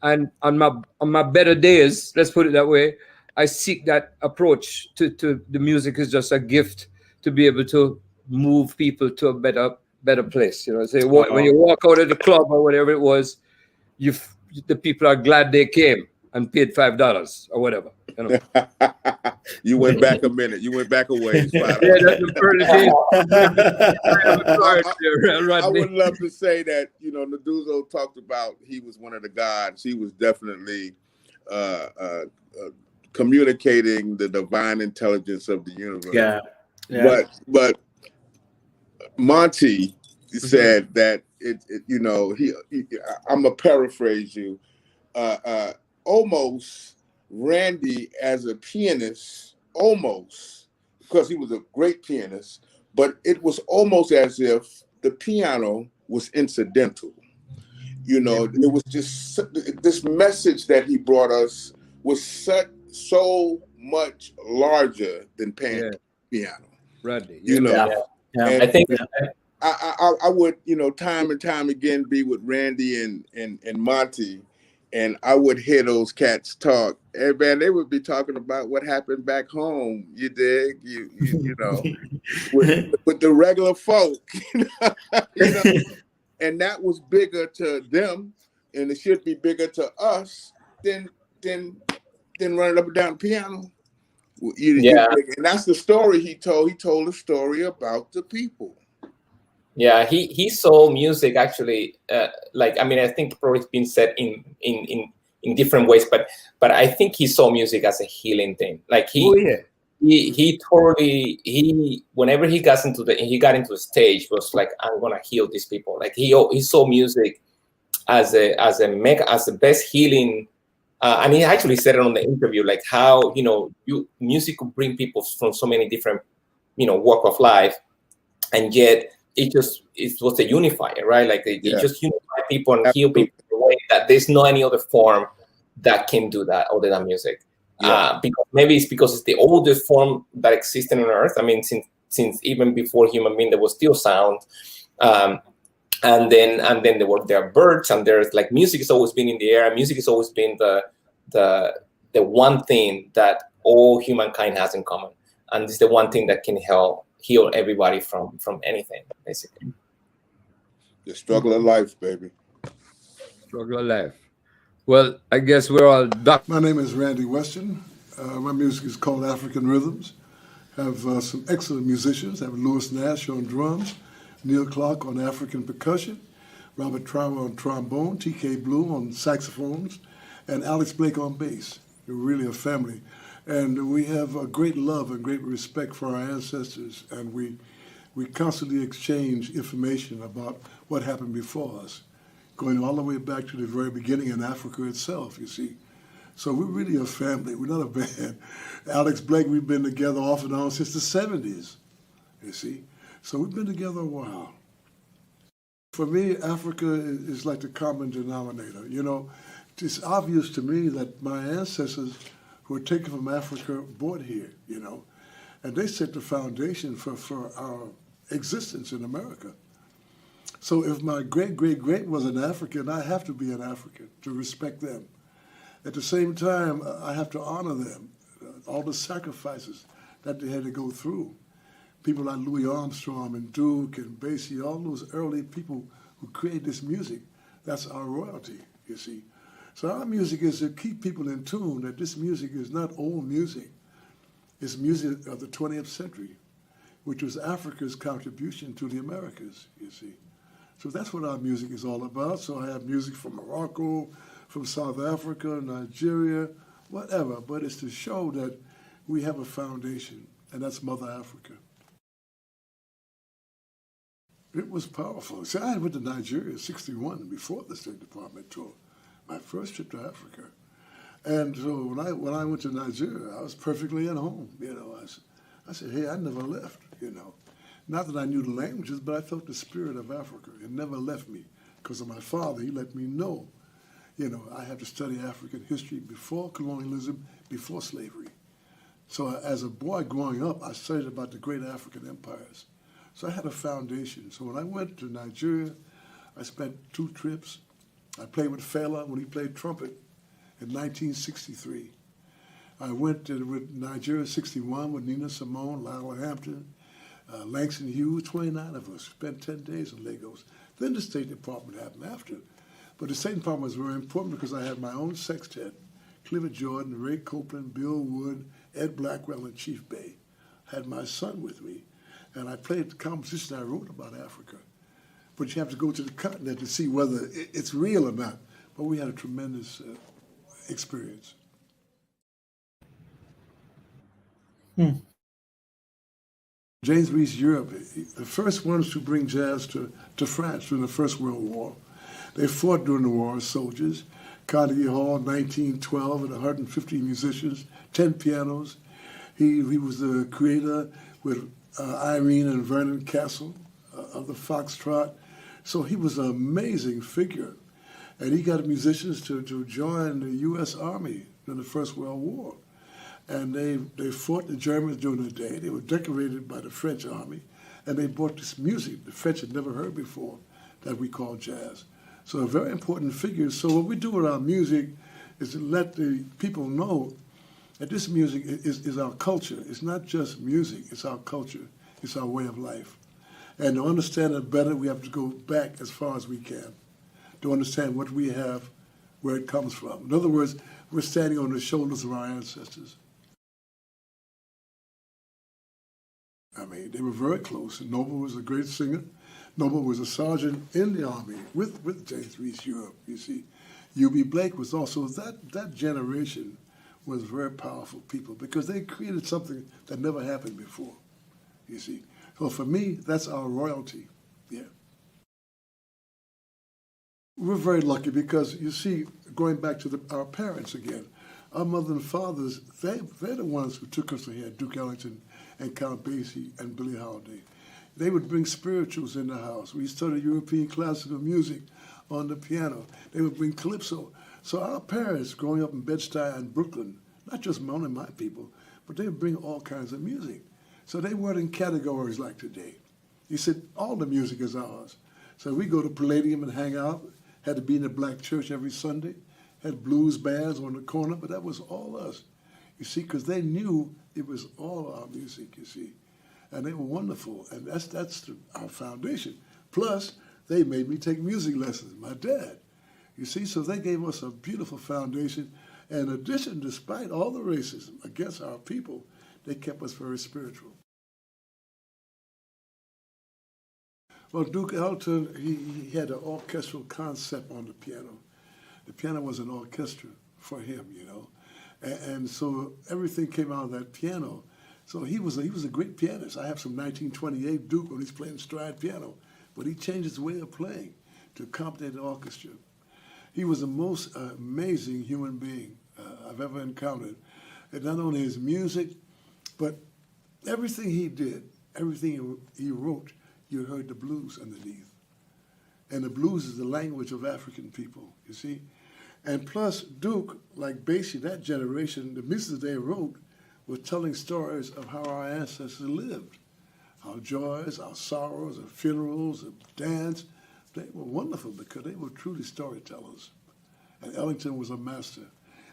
And on my better days, let's put it that way, I seek that approach to the music is just a gift to be able to move people to a better place. Say when you walk out of the club or whatever it was, the people are glad they came and paid $5 or whatever. You went back a minute. You went back a ways. Yeah, that's the first thing. I would love to say that Nduduzo talked about he was one of the gods. He was definitely communicating the divine intelligence of the universe. Yeah. But Monty said that I'm gonna paraphrase you. Almost Randy as a pianist, almost, because he was a great pianist, but it was almost as if the piano was incidental. It was just this message that he brought us was so much larger than piano. Randy, I think I would, time and time again be with Randy and Monty, and I would hear those cats talk. And man, they would be talking about what happened back home. You dig? With the regular folk. And that was bigger to them, and it should be bigger to us than running up and down the piano. And that's the story he told. He told a story about the people. Yeah, he saw music actually. I think probably it's been said in different ways, but I think he saw music as a healing thing. Like he totally whenever he got into the stage was like, I'm gonna heal these people. Like he saw music as the best healing. And he actually said it on the interview, like how music could bring people from so many different walk of life, and yet it was a unifier, right? Like it just unified people and heal people in a way that there's no any other form that can do that other than music. Because maybe it's because it's the oldest form that existed on Earth. I mean, since even before human being, there was still sound. And then there are birds, and there's like music has always been in the air. And music has always been the one thing that all humankind has in common, and it's the one thing that can heal everybody from anything, basically. The struggle of life, baby. Struggle of life. Well, I guess we're all done. My name is Randy Weston. My music is called African Rhythms. Have some excellent musicians. I have Louis Nash on drums, Neil Clark on African percussion, Robert Trower on trombone, T.K. Blue on saxophones, and Alex Blake on bass. We're really a family. And we have a great love and great respect for our ancestors, and we constantly exchange information about what happened before us, going all the way back to the very beginning in Africa itself, you see. So we're really a family. We're not a band. Alex Blake, we've been together off and on since the 70s, you see. So we've been together a while. For me, Africa is like the common denominator. You know, it's obvious to me that my ancestors who were taken from Africa brought here, you know, and they set the foundation for our existence in America. So if my great-great-great was an African, I have to be an African to respect them. At the same time, I have to honor them, all the sacrifices that they had to go through. People like Louis Armstrong and Duke and Basie, all those early people who created this music, that's our royalty, you see. So our music is to keep people in tune that this music is not old music. It's music of the 20th century, which was Africa's contribution to the Americas, you see. So that's what our music is all about. So I have music from Morocco, from South Africa, Nigeria, whatever. But it's to show that we have a foundation, and that's Mother Africa. It was powerful. See, I went to Nigeria in '61 before the State Department tour, my first trip to Africa. And so when I went to Nigeria, I was perfectly at home. You know, I said, hey, I never left, you know. Not that I knew the languages, but I felt the spirit of Africa. It never left me because of my father. He let me know, you know, I had to study African history before colonialism, before slavery. So as a boy growing up, I studied about the great African empires. So I had a foundation. So when I went to Nigeria, I spent 2 trips. I played with Fela when he played trumpet in 1963. I went with Nigeria '61 with Nina Simone, Lionel Hampton, Langston Hughes, 29 of us, spent 10 days in Lagos. Then the State Department happened after. But the State Department was very important because I had my own sextet, Clifford Jordan, Ray Copeland, Bill Wood, Ed Blackwell, and Chief Bay. I had my son with me, and I played the composition I wrote about Africa. But you have to go to the continent to see whether it's real or not. But we had a tremendous experience. James Reese Europe, the first ones to bring jazz to France during the First World War. They fought during the war as soldiers. Carnegie Hall, 1912, and 150 musicians, 10 pianos. He was the creator with Irene and Vernon Castle of the Foxtrot. So he was an amazing figure. And he got musicians to join the U.S. Army during the First World War. And they fought the Germans during the day. They were decorated by the French army. And they brought this music the French had never heard before that we call jazz. So a very important figure. So what we do with our music is to let the people know that this music is our culture. It's not just music, it's our culture. It's our way of life. And to understand it better, we have to go back as far as we can to understand what we have, where it comes from. In other words, we're standing on the shoulders of our ancestors. I mean, they were very close. Noble was a great singer. Noble was a sergeant in the Army with James Reese Europe, you see. U.B. Blake was also, that generation was very powerful people because they created something that never happened before, you see. So for me, that's our royalty, yeah. We're very lucky because, you see, going back to our parents again, our mother and fathers, they're the ones who took us to hear Duke Ellington and Count Basie and Billie Holiday. They would bring spirituals in the house. We studied European classical music on the piano. They would bring calypso. So our parents, growing up in Bed-Stuy and Brooklyn, not just only my people, but they would bring all kinds of music. So they weren't in categories like today. He said, all the music is ours. So we go to Palladium and hang out, had to be in a black church every Sunday, had blues bands on the corner, but that was all us. You see, because they knew it was all our music, you see. And they were wonderful, and that's our foundation. Plus, they made me take music lessons, my dad. You see, so they gave us a beautiful foundation. And in addition, despite all the racism against our people, they kept us very spiritual. Well, Duke Ellington, he had an orchestral concept on the piano. The piano was an orchestra for him, you know. And so everything came out of that piano. So he was a great pianist. I have some 1928 Duke when he's playing stride piano, but he changed his way of playing to accompany the orchestra. He was the most amazing human being I've ever encountered. And not only his music, but everything he did, everything he wrote, you heard the blues underneath. And the blues is the language of African people, you see? And plus, Duke, like Basie, that generation, the music they wrote were telling stories of how our ancestors lived. Our joys, our sorrows, our funerals, our dance. They were wonderful because they were truly storytellers. And Ellington was a master.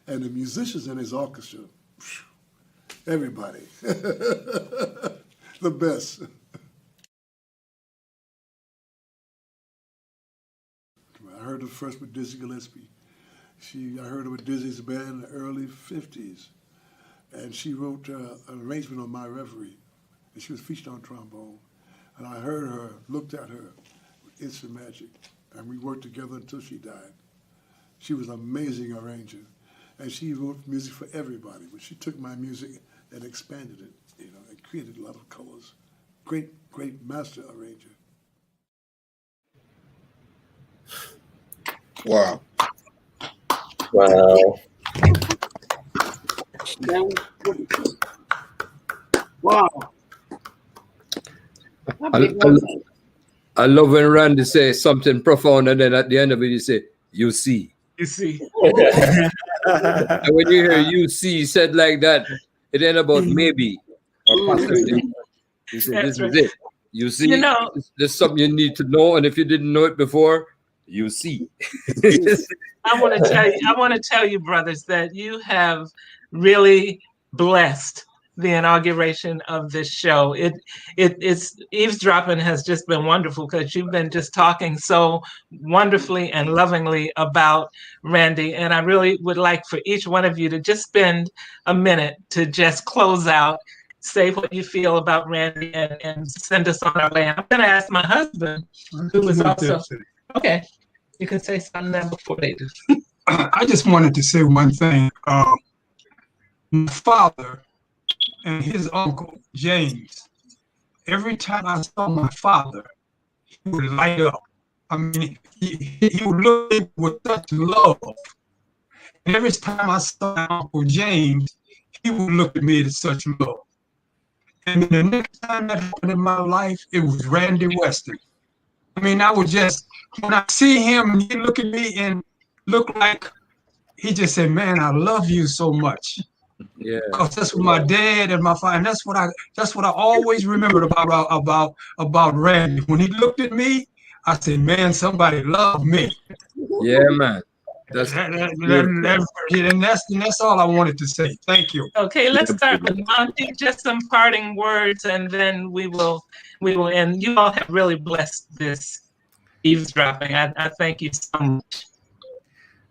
And the musicians in his orchestra, everybody, the best. I heard her first with Dizzy Gillespie. I heard her with Dizzy's band in the early 50s. And she wrote an arrangement on My Reverie. And she was featured on trombone. And I heard her, looked at her, instant magic. And we worked together until she died. She was an amazing arranger. And she wrote music for everybody. But she took my music and expanded it, you know, and created a lot of colors. Great, great master arranger. Wow. Wow. Wow. I love when Randy says something profound and then at the end of it you say, you see. You see. And when you hear you see said like that, it ain't about maybe or possibly. You say, this is it. You see, You know, there's something you need to know, and if you didn't know it before, you see. I want to tell you, brothers, that you have really blessed the inauguration of this show. It's eavesdropping has just been wonderful because you've been just talking so wonderfully and lovingly about Randy. And I really would like for each one of you to just spend a minute to just close out, say what you feel about Randy, and send us on our way. I'm going to ask my husband, who is also, okay, you can say something there before they do. I just wanted to say one thing. My father and his uncle, James, every time I saw my father, he would light up. I mean, he would look at me with such love. And every time I saw my Uncle James, he would look at me with such love. And the next time that happened in my life, it was Randy Weston. I mean, I would just, when I see him, and he look at me and look like, he just said, man, I love you so much. Yeah. Because that's what my dad and my father, and that's what I always remembered about Randy. When he looked at me, I said, man, somebody loved me. Yeah, man. That's all I wanted to say. Thank you. Okay, let's start with Monty. Just some parting words, and then we will end. You all have really blessed this eavesdropping. I thank you so much.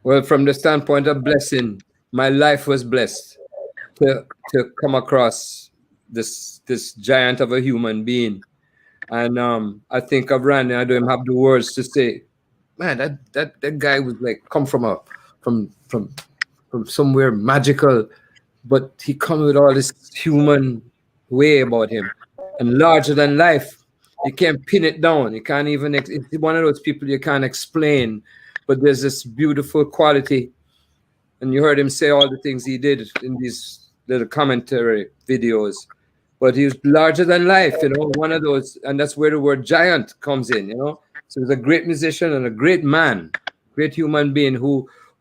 Well, from the standpoint of blessing, my life was blessed to come across this giant of a human being. And I think of Randy, I don't have the words to say, man, that guy was like come from somewhere magical, but he come with all this human way about him and larger than life. You can't pin it down. You can't even, it's one of those people you can't explain but there's this beautiful quality. And you heard him say all the things he did in these little commentary videos. But he was larger than life, you know, one of those, and that's where the word giant comes in, you know. So he's a great musician and a great man, great human being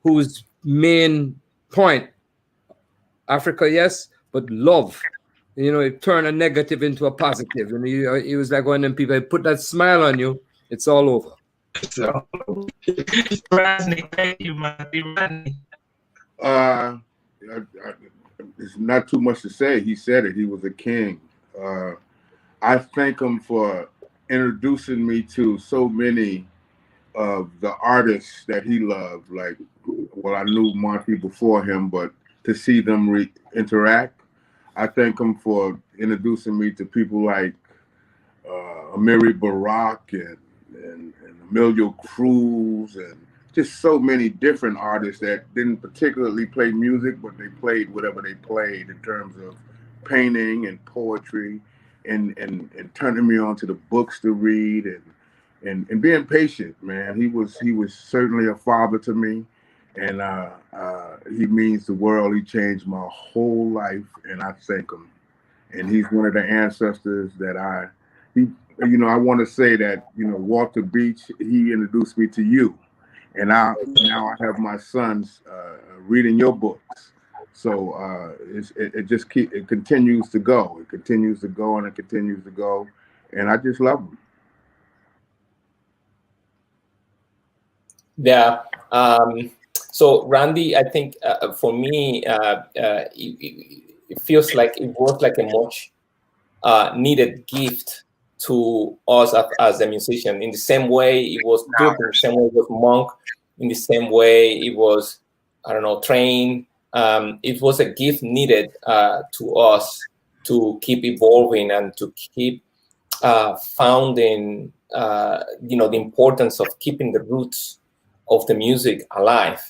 whose main point, Africa, yes, but love. You know, it turned a negative into a positive. And he was like one of them people, put that smile on you, it's all over. So, Rodney, thank you, Monty. Rodney. There's not too much to say. He said it. He was a king. I thank him for introducing me to so many of the artists that he loved. Like, well, I knew Monty before him, but to see them interact, I thank him for introducing me to people like Amiri Barak and Emilio Cruz and just so many different artists that didn't particularly play music, but they played whatever they played in terms of painting and poetry and turning me on to the books to read and being patient, man. He was certainly a father to me, and he means the world. He changed my whole life, and I thank him. And he's one of the ancestors that I want to say that, Walter Beach, he introduced me to you. And now I have my sons reading your books. So it continues to go. It continues to go and it continues to go. And I just love them. Yeah. So Randy, I think for me, it feels like it was like a much needed gift to us as a musician. In the same way it was Duke, in the same way it was Monk, in the same way it was, Train. It was a gift needed to us to keep evolving and to keep founding, the importance of keeping the roots of the music alive.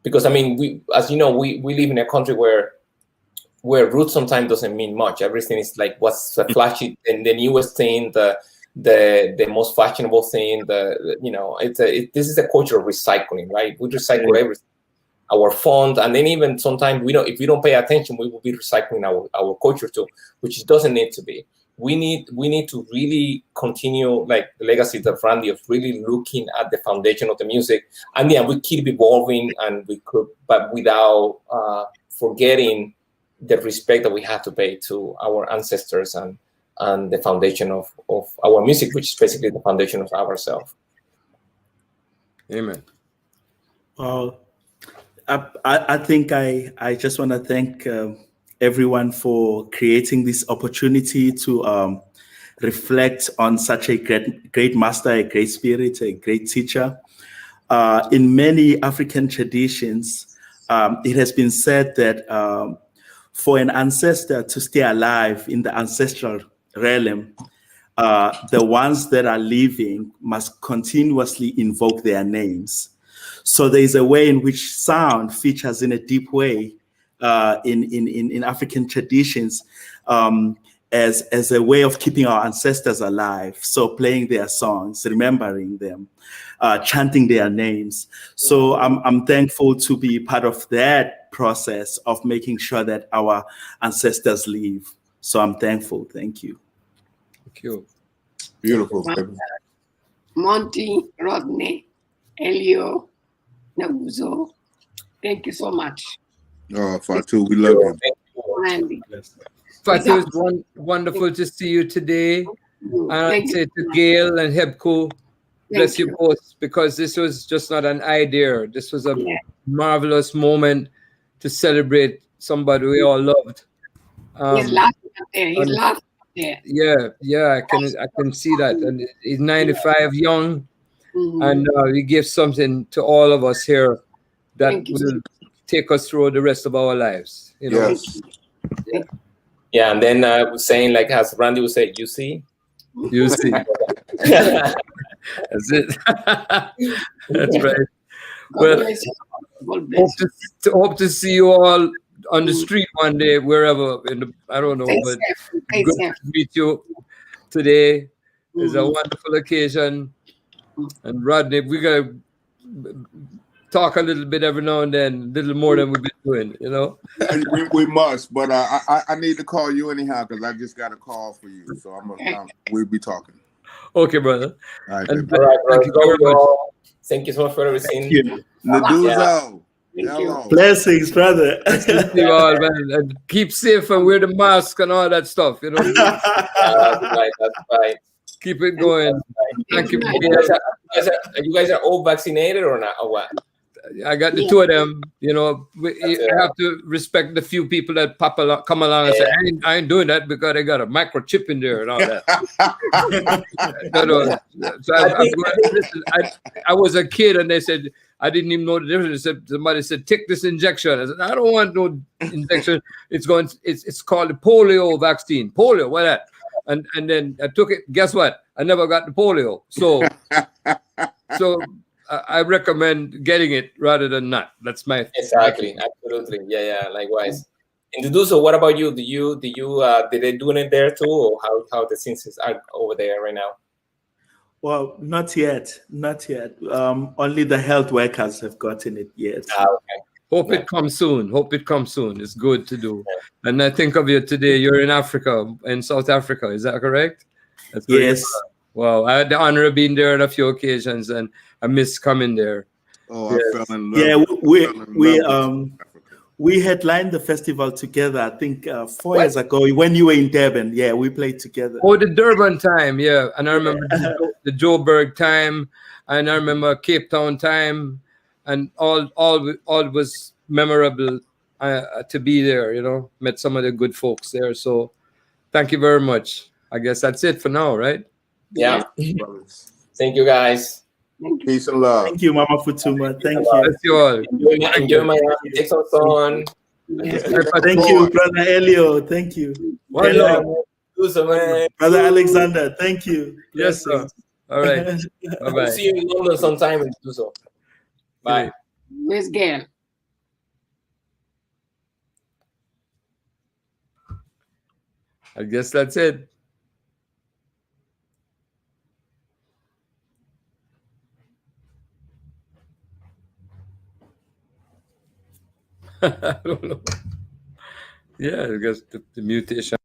Because, we live in a country where roots sometimes doesn't mean much. Everything is like what's the flashy and the newest thing, the most fashionable thing. This is a culture of recycling, right? We recycle everything, our font, and then even sometimes if we don't pay attention, we will be recycling our culture too, which it doesn't need to be. We need to really continue like the legacy of Randy of really looking at the foundation of the music, and we keep evolving, but without forgetting the respect that we have to pay to our ancestors and the foundation of our music, which is basically the foundation of ourselves. Amen. Well, I think I just want to thank everyone for creating this opportunity to reflect on such a great master, a great spirit, a great teacher. In many African traditions, it has been said that for an ancestor to stay alive in the ancestral realm, the ones that are living must continuously invoke their names. So there is a way in which sound features in a deep way in African traditions as a way of keeping our ancestors alive. So playing their songs, remembering them, chanting their names. So I'm thankful to be part of that process of making sure that our ancestors live. So I'm thankful. Thank you. Thank you. Beautiful. Monty, Rodney, Elio, Nduduzo, thank you so much. Oh, Fatou, we love you. Randy. Fatou, it's wonderful to see you today. And I say to Gail and Hebko, bless you both, because this was just not an idea. This was a marvelous moment to celebrate somebody we all loved. He's laughing up there. He's laughing up there. Yeah, I can see that. And he's 95, young, and he gives something to all of us here that will take us through the rest of our lives. Yes. Yeah, and then I was saying, like as Randy would say, you see. That's it. That's right. Well, hope to see you all on the street one day, wherever. I don't know, but good to meet you today. It's a wonderful occasion. And Rodney, we're gonna talk a little bit every now and then, a little more than we've been doing, you know? We must, but I need to call you anyhow because I just got a call for you. So we'll be talking. Okay, brother. All right, all right, brother. Thank you very much. Thank you so much for everything. Thank you. Nduduzo. Thank you. Blessings, brother. Thank you all, man. And keep safe and wear the mask and all that stuff, you know? That's right. That's right. Keep it going. Thank you. You guys are all vaccinated or not, or what? I got the two of them. You know, I have to respect the few people that come along and say, I ain't doing that because they got a microchip in there and all that. So I was a kid and they said, I didn't even know the difference. Somebody said, take this injection. I said, I don't want no injection. It's called the polio vaccine. Polio, what that? And then I took it. Guess what? I never got the polio. So I recommend getting it rather than not. That's my exactly, absolutely, yeah. Likewise. And Nduduzo, what about you? Did they do it there too, or how the scenes are over there right now? Well, not yet. Only the health workers have gotten it yet. Okay. Hope it comes soon. It's good to do. And I think of you today. You're in Africa, in South Africa. Is that correct? That's yes. Well, I had the honor of being there on a few occasions, and I miss coming there. Oh, yes. I fell in love. Yeah, we headlined the festival together. I think 4 years ago when you were in Durban. Yeah, we played together. Oh, the Durban time, yeah. And I remember the Joburg time, and I remember Cape Town time, and all was memorable to be there. You know, met some of the good folks there. So, thank you very much. I guess that's it for now, right? Yeah. Thank you, guys. Peace and love. Thank you, Mama Futuma. Thank you. Thank you all. Enjoy my take some sun. Thank you, Brother Elio. Thank you. Brother Alexander. Thank you. Yes, sir. All right. Bye-bye. We'll see you in London sometime and do so. Bye. Where's Gail? I guess that's it. I don't know. Yeah, I guess the mutation.